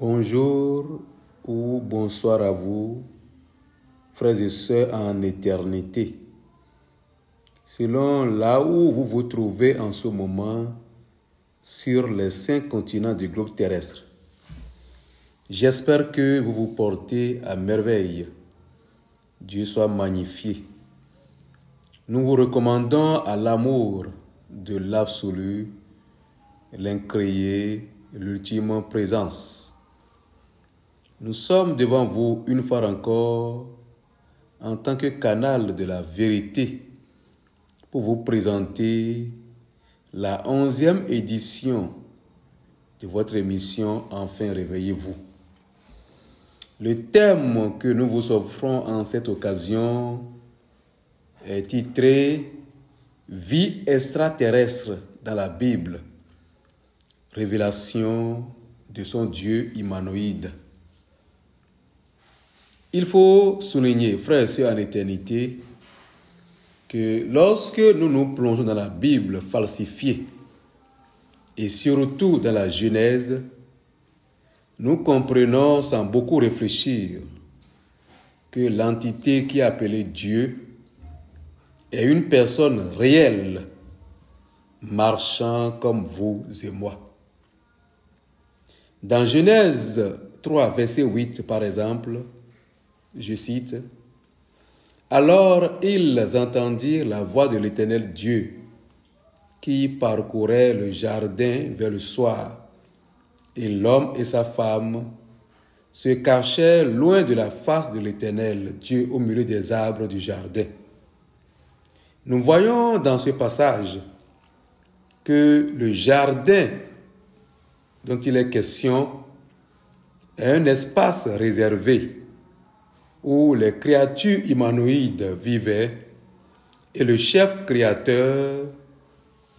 Bonjour ou bonsoir à vous, frères et sœurs en éternité. Selon là où vous vous trouvez en ce moment sur les 5 continents du globe terrestre, j'espère que vous vous portez à merveille. Dieu soit magnifié. Nous vous recommandons à l'amour de l'absolu, l'incréé, l'ultime présence. Nous sommes devant vous une fois encore en tant que canal de la vérité pour vous présenter la 11e édition de votre émission Enfin réveillez-vous. Le thème que nous vous offrons en cette occasion est titré « Vie extraterrestre dans la Bible, révélation de son Dieu humanoïde ». Il faut souligner, frères et sœurs en éternité, que lorsque nous nous plongeons dans la Bible falsifiée et surtout dans la Genèse, nous comprenons sans beaucoup réfléchir que l'entité qui est appelée Dieu est une personne réelle, marchant comme vous et moi. Dans Genèse 3, verset 8, par exemple, je cite, « Alors ils entendirent la voix de l'Éternel Dieu qui parcourait le jardin vers le soir, et l'homme et sa femme se cachaient loin de la face de l'Éternel Dieu au milieu des arbres du jardin. » Nous voyons dans ce passage que le jardin dont il est question est un espace réservé où les créatures humanoïdes vivaient et le chef créateur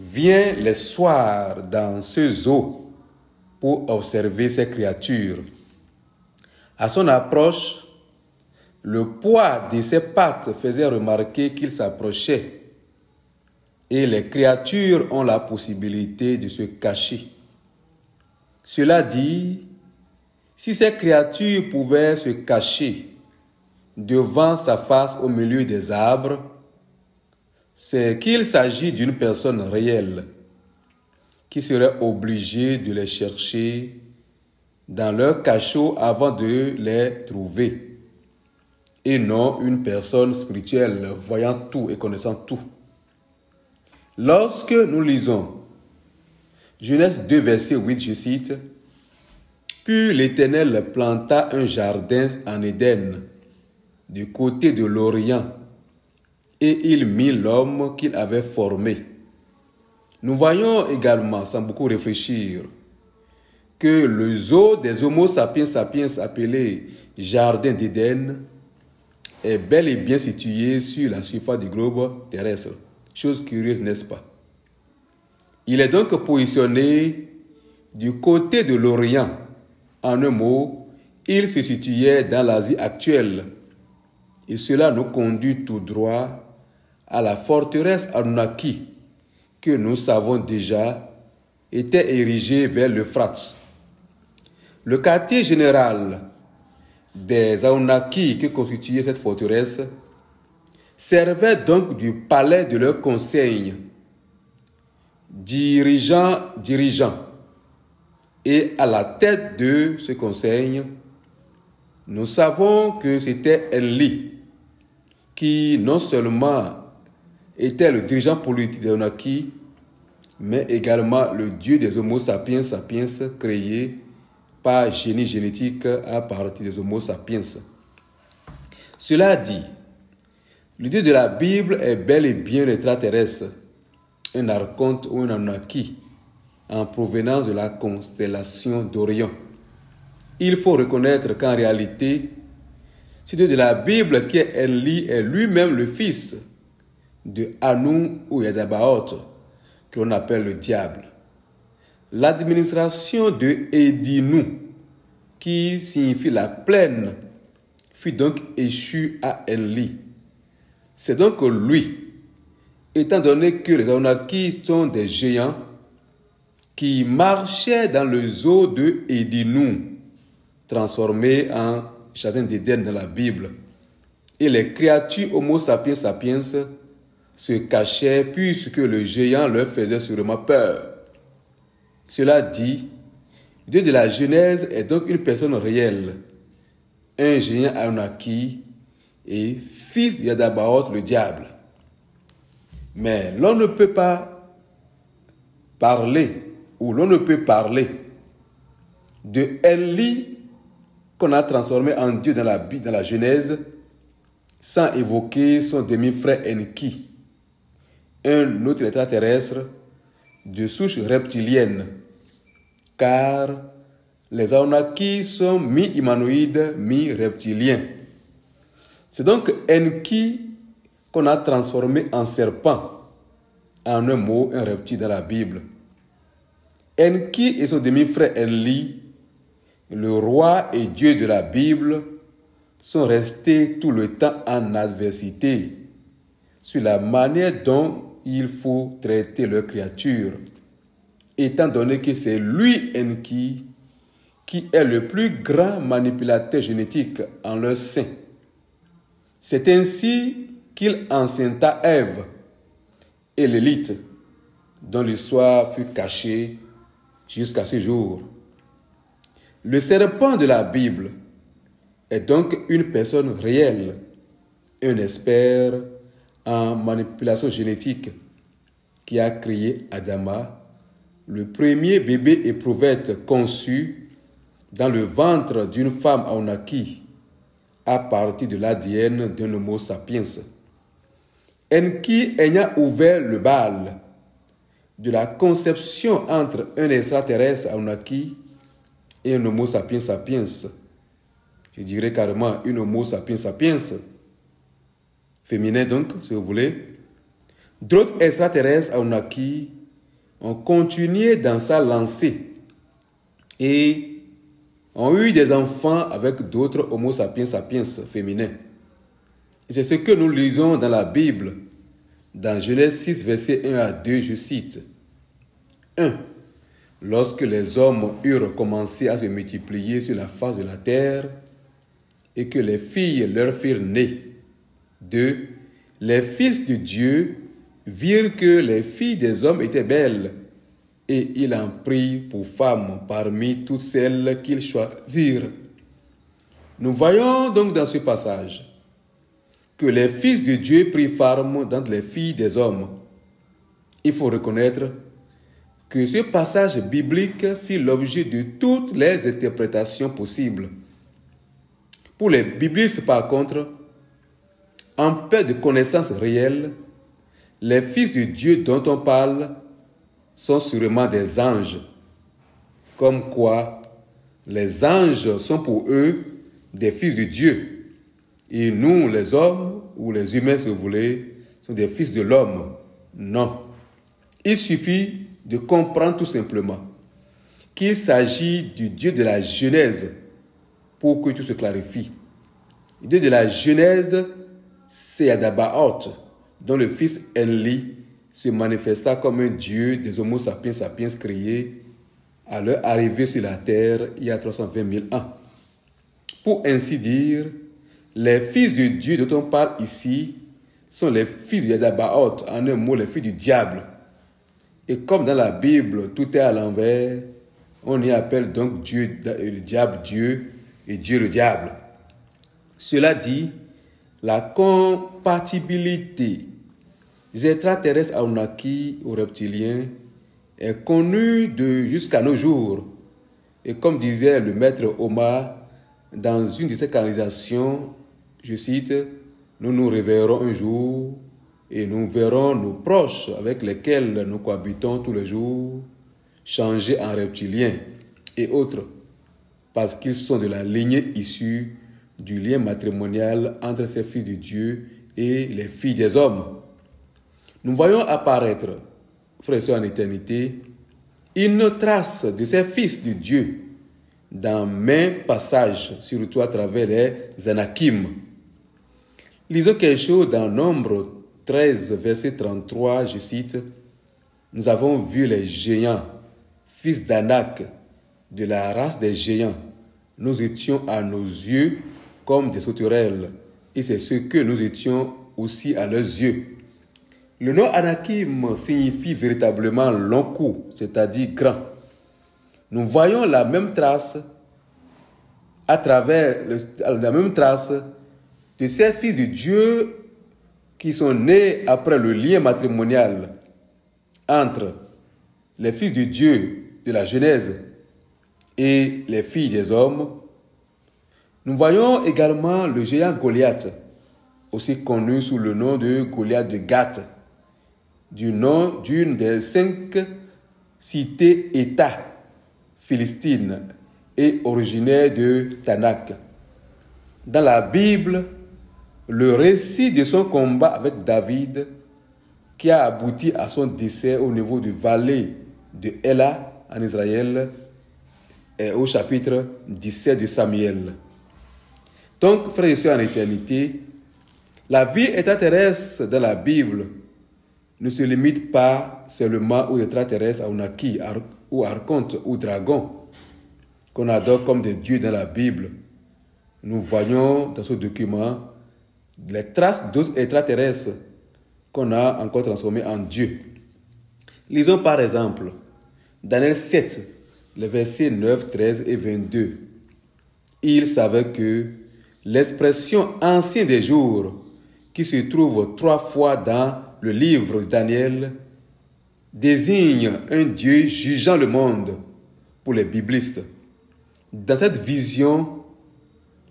vient les soirs dans ce zoo pour observer ces créatures. À son approche, le poids de ses pattes faisait remarquer qu'il s'approchait et les créatures ont la possibilité de se cacher. Cela dit, si ces créatures pouvaient se cacher devant sa face au milieu des arbres, c'est qu'il s'agit d'une personne réelle qui serait obligée de les chercher dans leur cachot avant de les trouver, et non une personne spirituelle voyant tout et connaissant tout. Lorsque nous lisons Genèse 2, verset 8, je cite, « Puis l'Éternel planta un jardin en Éden, du côté de l'Orient, et il mit l'homme qu'il avait formé. » Nous voyons également, sans beaucoup réfléchir, que le zoo des Homo sapiens sapiens appelé Jardin d'Éden est bel et bien situé sur la surface du globe terrestre. Chose curieuse, n'est-ce pas? Il est donc positionné du côté de l'Orient. En un mot, il se situait dans l'Asie actuelle. Et cela nous conduit tout droit à la forteresse Anunnaki que nous savons déjà était érigée vers l'Euphrate. Le quartier général des Anunnaki que constituait cette forteresse servait donc du palais de leur conseil dirigeant. Et à la tête de ce conseil, nous savons que c'était Enlil, qui non seulement était le dirigeant politique des Anunnaki, mais également le dieu des Homo sapiens sapiens créé par génie génétique à partir des Homo sapiens. Cela dit, le dieu de la Bible est bel et bien extraterrestre, un archonte ou un Anunnaki en provenance de la constellation d'Orion. Il faut reconnaître qu'en réalité, ce Dieu de la Bible qui est Enlil est lui-même le fils de Anu ou Yadabaoth, que l'on appelle le diable. L'administration de Edinu, qui signifie la plaine, fut donc échue à Enlil. C'est donc lui, étant donné que les Anunnaki sont des géants qui marchaient dans le zoo de Edinu, transformé en jardin d'Éden dans la Bible. Et les créatures Homo sapiens sapiens se cachaient puisque le géant leur faisait sûrement peur. Cela dit, Dieu de la Genèse est donc une personne réelle, un géant Anunnaki et fils de Yadabaoth, le diable. Mais l'on ne peut pas parler, ou l'on ne peut parler de Enlil qu'on a transformé en Dieu dans la Genèse sans évoquer son demi-frère Enki, un autre extraterrestre de souche reptilienne, car les Anunnaki sont mi-humanoïdes, mi-reptiliens. C'est donc Enki qu'on a transformé en serpent, en un mot, un reptile dans la Bible. Enki et son demi-frère Enlil, le roi et Dieu de la Bible, sont restés tout le temps en adversité sur la manière dont il faut traiter leurs créatures, étant donné que c'est lui, Enki, qui est le plus grand manipulateur génétique en leur sein. C'est ainsi qu'il enceinte Ève et l'élite, dont l'histoire fut cachée jusqu'à ce jour. Le serpent de la Bible est donc une personne réelle, un expert en manipulation génétique qui a créé Adama, le premier bébé éprouvette conçu dans le ventre d'une femme Anunnaki à partir de l'ADN d'un Homo sapiens. Enki ayant ouvert le bal de la conception entre un extraterrestre Anunnaki et un Homo sapiens sapiens, je dirais carrément une Homo sapiens sapiens, féminin donc, si vous voulez, d'autres extraterrestres Anunnaki ont continué dans sa lancée et ont eu des enfants avec d'autres Homo sapiens sapiens féminins. Et c'est ce que nous lisons dans la Bible, dans Genèse 6, versets 1 à 2, je cite. 1. Lorsque les hommes eurent commencé à se multiplier sur la face de la terre et que les filles leur firent nées. 2. Les fils de Dieu virent que les filles des hommes étaient belles et il en prit pour femmes parmi toutes celles qu'ils choisirent. Nous voyons donc dans ce passage que les fils de Dieu prirent femme d'entre les filles des hommes. Il faut reconnaître que ce passage biblique fit l'objet de toutes les interprétations possibles. Pour les biblistes, par contre, en paix de connaissances réelles, les fils de Dieu dont on parle sont sûrement des anges. Comme quoi, les anges sont pour eux des fils de Dieu. Et nous, les hommes, ou les humains si vous voulez, sont des fils de l'homme. Non. Il suffit de comprendre tout simplement qu'il s'agit du Dieu de la Genèse pour que tout se clarifie. Le Dieu de la Genèse, c'est Yadabaoth, dont le fils Enlil se manifesta comme un Dieu des Homo sapiens sapiens créés à leur arrivée sur la terre il y a 320 000 ans. Pour ainsi dire, les fils de Dieu dont on parle ici sont les fils de Yadabaoth, en un mot, les fils du diable. Et comme dans la Bible, tout est à l'envers, on y appelle donc Dieu, le diable Dieu et Dieu le diable. Cela dit, la compatibilité des extraterrestres Anunnaki aux reptiliens est connue jusqu'à nos jours. Et comme disait le maître Omar, dans une de ses canalisations, je cite, « Nous nous réveillerons un jour et nous verrons nos proches avec lesquels nous cohabitons tous les jours changer en reptiliens et autres, parce qu'ils sont de la lignée issue du lien matrimonial entre ces fils de Dieu et les filles des hommes. » Nous voyons apparaître, frères et sœurs en éternité, une trace de ces fils de Dieu dans maints passages, surtout à travers les Anakim. Lisons quelque chose dans Nombre 13, verset 33, je cite, « Nous avons vu les géants, fils d'Anak, de la race des géants, nous étions à nos yeux comme des sauterelles, et c'est ce que nous étions aussi à leurs yeux. Le nom Anakim signifie véritablement long cou, c'est-à-dire grand. Nous voyons la même trace à travers la même trace de ces fils de Dieu qui sont nés après le lien matrimonial entre les fils de Dieu de la Genèse et les filles des hommes. Nous voyons également le géant Goliath, aussi connu sous le nom de Goliath de Gath, du nom d'une des 5 cités-États philistines et originaire de Tanak. Dans la Bible, le récit de son combat avec David, qui a abouti à son décès au niveau du vallée de Ela en Israël, est au chapitre 17 de Samuel. Donc, frères et sœurs en éternité, la vie extraterrestre dans la Bible ne se limite pas seulement aux extraterrestres Anunnaki, ou archontes ou dragons qu'on adore comme des dieux dans la Bible. Nous voyons dans ce document les traces d'autres extraterrestres qu'on a encore transformés en dieux. Lisons par exemple Daniel 7, les versets 9, 13 et 22. Il savait que l'expression « ancien des jours » qui se trouve 3 fois dans le livre de Daniel désigne un Dieu jugeant le monde pour les biblistes. Dans cette vision,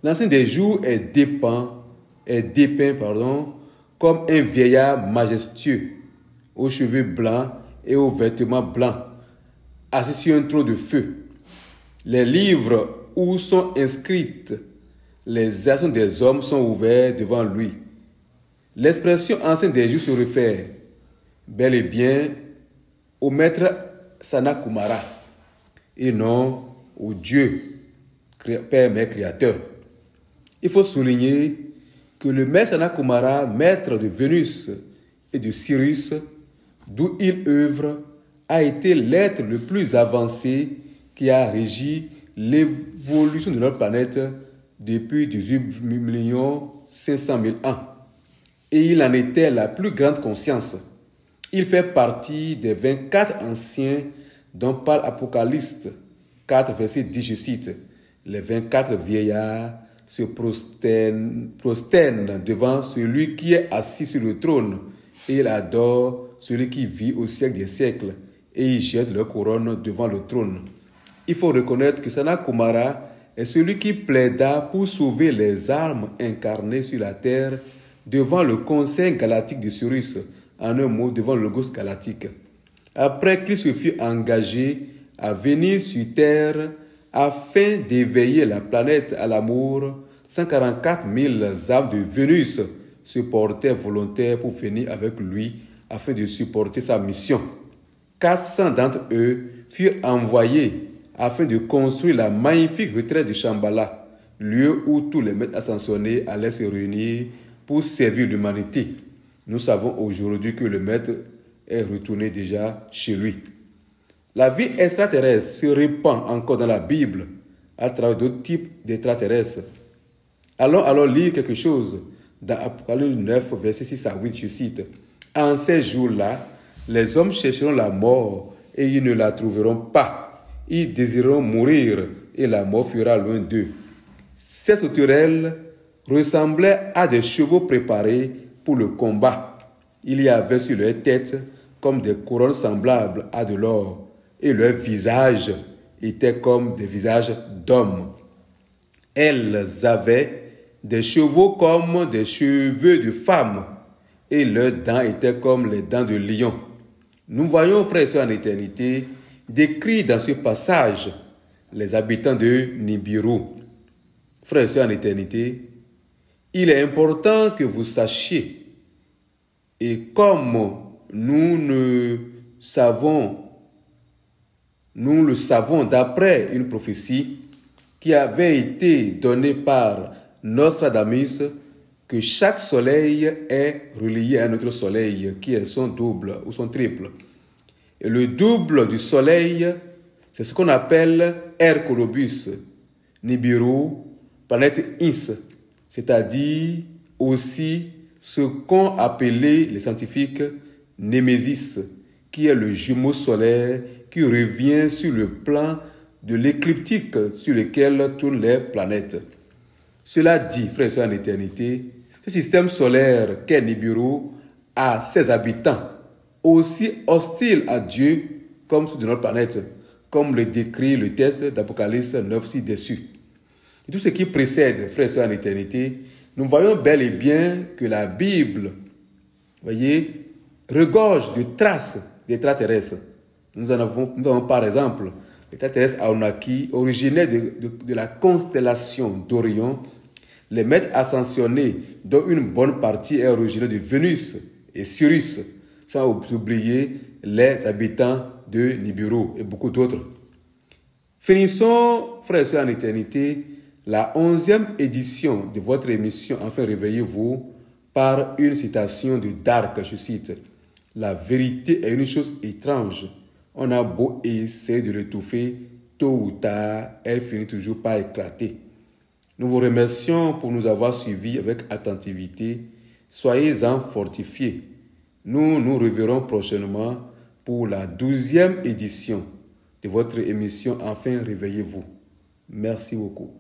l'ancien des jours est dépeint comme un vieillard majestueux, aux cheveux blancs et aux vêtements blancs, assis sur un trône de feu. Les livres où sont inscrites les actions des hommes sont ouverts devant lui. L'expression « ancien des jours » se réfère bel et bien au maître Sanat Kumara et non au Dieu, Père, Mère, Créateur. Il faut souligner que le maître Sanat Kumara, maître de Vénus et de Sirius, d'où il œuvre, a été l'être le plus avancé qui a régi l'évolution de notre planète depuis 18 500 000 ans. Et il en était la plus grande conscience. Il fait partie des 24 anciens dont parle Apocalypse 4, verset 10, je cite. Les 24 vieillards se prosternent devant celui qui est assis sur le trône et ils adorent celui qui vit au siècle des siècles et ils jettent leur couronne devant le trône. Il faut reconnaître que Sanat Kumara est celui qui plaida pour sauver les âmes incarnées sur la terre devant le conseil galactique de Sirius, en un mot, devant le Logos galactique. Après qu'il se fut engagé à venir sur terre afin d'éveiller la planète à l'amour, 144 000 âmes de Vénus se portaient volontaires pour venir avec lui afin de supporter sa mission. 400 d'entre eux furent envoyés afin de construire la magnifique retraite de Shambhala, lieu où tous les maîtres ascensionnés allaient se réunir pour servir l'humanité. Nous savons aujourd'hui que le maître est retourné déjà chez lui. La vie extraterrestre se répand encore dans la Bible à travers d'autres types d'extraterrestres. Allons alors lire quelque chose dans Apocalypse 9, verset 6 à 8, je cite. « En ces jours-là, les hommes chercheront la mort et ils ne la trouveront pas. Ils désireront mourir et la mort fuira loin d'eux. » Ces sauterelles ressemblaient à des chevaux préparés pour le combat. Il y avait sur leur tête comme des couronnes semblables à de l'or, et leurs visages étaient comme des visages d'hommes. Elles avaient des chevaux comme des cheveux de femmes, et leurs dents étaient comme les dents de lion. Nous voyons, frères et sœurs en éternité, décrits dans ce passage les habitants de Nibiru. Frères et sœurs en éternité, il est important que vous sachiez, et comme nous le savons d'après une prophétie qui avait été donnée par Nostradamus, que chaque soleil est relié à un autre soleil qui est son double ou son triple. Et le double du soleil, c'est ce qu'on appelle Hercolobus. Nibiru, planète Ins, c'est-à-dire aussi ce qu'ont appelé les scientifiques Némésis, qui est le jumeau solaire qui revient sur le plan de l'écliptique sur lequel tournent les planètes. Cela dit, frères et sœurs en éternité, ce système solaire qu'est Nibiru a ses habitants aussi hostiles à Dieu comme ceux de notre planète, comme le décrit le texte d'Apocalypse 9, 6 dessus. Et tout ce qui précède, frères et sœurs en éternité, nous voyons bel et bien que la Bible, voyez, regorge de traces d'extraterrestres. Nous avons par exemple l'extraterrestre Anunnaki, originaire de la constellation d'Orion, les maîtres ascensionnés, dont une bonne partie est originaire de Vénus et Sirius, sans oublier les habitants de Nibiru et beaucoup d'autres. Finissons, frères et sœurs en éternité, la 11e édition de votre émission « Enfin réveillez-vous » par une citation de Dark, je cite. « La vérité est une chose étrange. On a beau essayer de l'étouffer, tôt ou tard, elle finit toujours par éclater. » Nous vous remercions pour nous avoir suivis avec attentivité. Soyez-en fortifiés. Nous nous reverrons prochainement pour la 12e édition de votre émission « Enfin réveillez-vous ». Merci beaucoup.